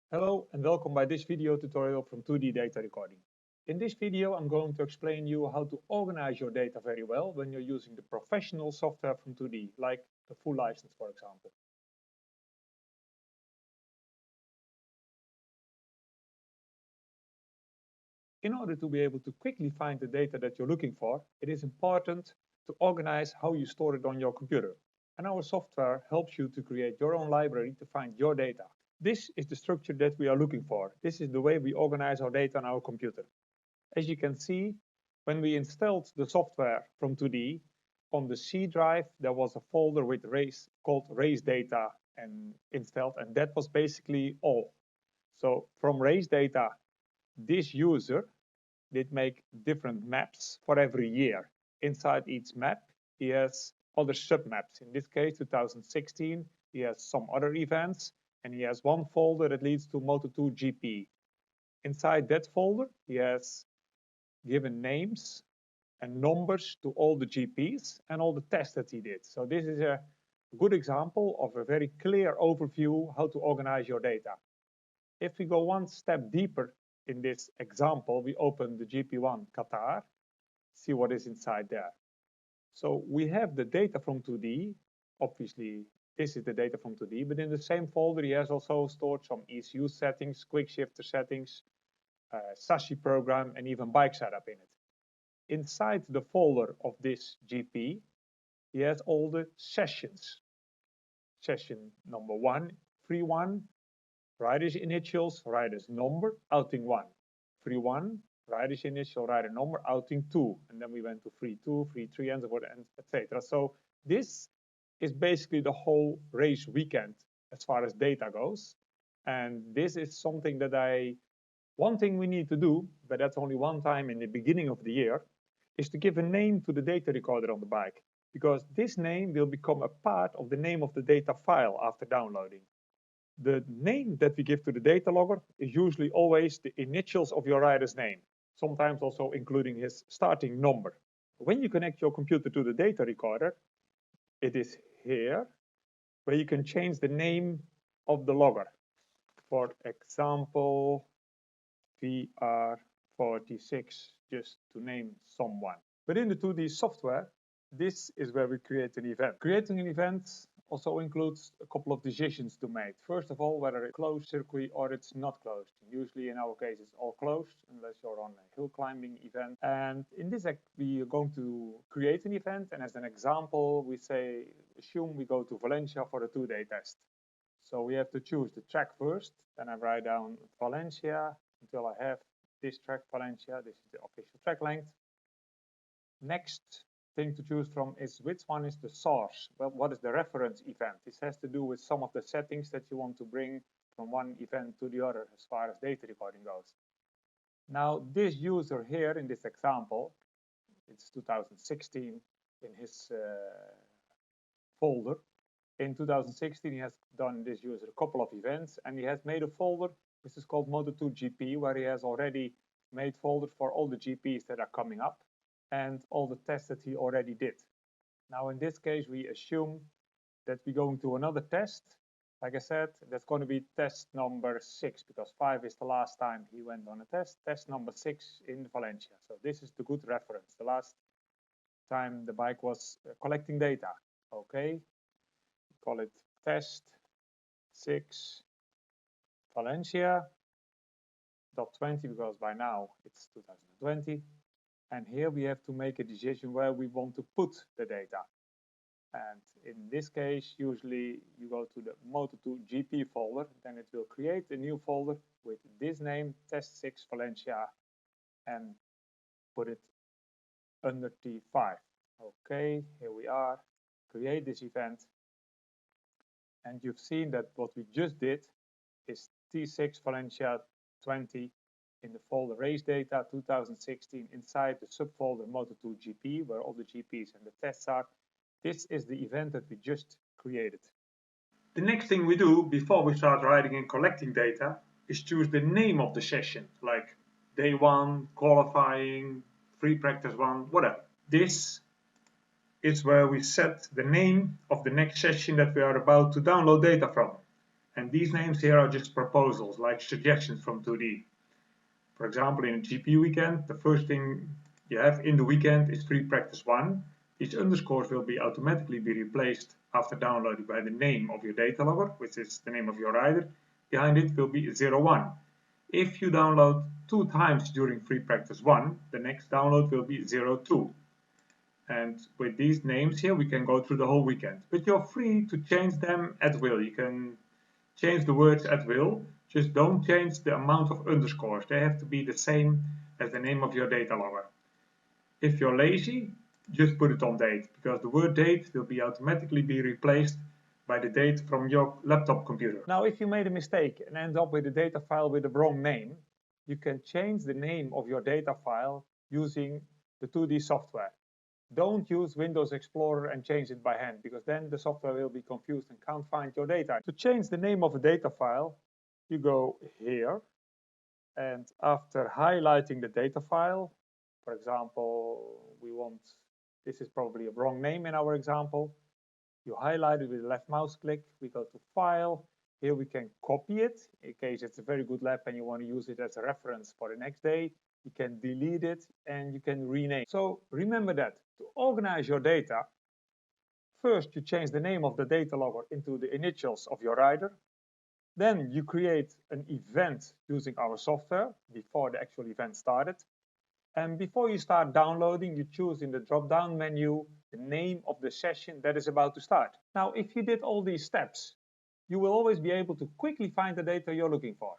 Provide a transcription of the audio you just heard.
Hello and welcome by this video tutorial from 2D Data Recording. In this video I'm going to explain you how to organize your data very well when you're using the professional software from 2D, like the full license for example. In order to be able to quickly find the data that you're looking for, it is important to organize how you store it on your computer. And our software helps you to create your own library to find your data. This is the structure that we are looking for. This is the way we organize our data on our computer. As you can see, when we installed the software from 2D, on the C drive there was a folder with called race data and installed, and that was basically all. So from race data, this user did make different maps for every year. Inside each map, he has other submaps. In this case, 2016, he has some other events, and he has one folder that leads to Moto2 GP. Inside that folder, he has given names and numbers to all the GPs and all the tests that he did. So this is a good example of a very clear overview how to organize your data. If we go one step deeper in this example, we open the GP1 Qatar, see what is inside there. So we have the data from 2D. Obviously, this is the data from 2D, but in the same folder, he has also stored some ECU settings, quick shifter settings, SASI program, and even bike setup in it. Inside the folder of this GP, he has all the sessions. Session number 1, free 1, rider's initials, rider's number, outing 1. Free 1, rider's initial, rider number, outing 2. And then we went to free 2, free 3, and so forth, etc. So this is basically the whole race weekend as far as data goes. And this is something that one thing we need to do, but that's only one time in the beginning of the year, is to give a name to the data recorder on the bike, because this name will become a part of the name of the data file after downloading. The name that we give to the data logger is usually always the initials of your rider's name, sometimes also including his starting number. When you connect your computer to the data recorder, it is here where you can change the name of the logger. For example, VR46, just to name someone. But in the 2D software, this is where we create an event. Creating an event also includes a couple of decisions to make. First of all, whether it's closed circuit or it's not closed. Usually in our case it's all closed unless you're on a hill climbing event. And in this we are going to create an event, and as an example we assume we go to Valencia for a 2-day test. So we have to choose the track first, then I write down Valencia until I have this track Valencia. This is the official track length. Next thing to choose from is which one is the source. Well, what is the reference event? This has to do with some of the settings that you want to bring from one event to the other as far as data recording goes. Now this user here in this example, it's 2016 in his folder. In 2016 he has done this user a couple of events, and he has made a folder which is called Moto2 GP, where he has already made folders for all the GPs that are coming up and all the tests that he already did. Now in this case we assume that we're going to another test. Like I said, that's going to be test number 6, because 5 is the last time he went on a test number 6 in Valencia. So this is the good reference, the last time the bike was collecting data. Okay, call it test 6 Valencia.20, because by now it's 2020. And here we have to make a decision where we want to put the data. And in this case, usually you go to the Moto2 GP folder, then it will create a new folder with this name, test 6 Valencia, and put it under T5. Okay, here we are, create this event. And you've seen that what we just did is T6 Valencia 20 in the folder race data 2016 inside the subfolder Moto2 GP, where all the GPs and the tests are. This is the event that we just created. The next thing we do before we start writing and collecting data is choose the name of the session, like day 1, qualifying, free practice 1, whatever. This is where we set the name of the next session that we are about to download data from. And these names here are just proposals, like suggestions from 2D. For example, in a GP weekend, the first thing you have in the weekend is free practice 1. These underscores will be automatically be replaced after downloading by the name of your data logger, which is the name of your rider. Behind it will be 01. If you download 2 times during free practice 1, the next download will be 02. And with these names here, we can go through the whole weekend. But you're free to change them at will. You can change the words at will. Just don't change the amount of underscores. They have to be the same as the name of your data logger. If you're lazy, just put it on date, because the word date will be automatically be replaced by the date from your laptop computer. Now, if you made a mistake and end up with a data file with the wrong name, you can change the name of your data file using the 2D software. Don't use Windows Explorer and change it by hand, because then the software will be confused and can't find your data. To change the name of a data file, you go here, and after highlighting the data file, for example, this is probably a wrong name in our example. You highlight it with the left mouse click, we go to File. Here we can copy it, in case it's a very good lab and you want to use it as a reference for the next day. You can delete it and you can rename. So remember that, to organize your data, first you change the name of the data logger into the initials of your rider. Then you create an event using our software before the actual event started. And before you start downloading, you choose in the drop-down menu the name of the session that is about to start. Now, if you did all these steps, you will always be able to quickly find the data you're looking for.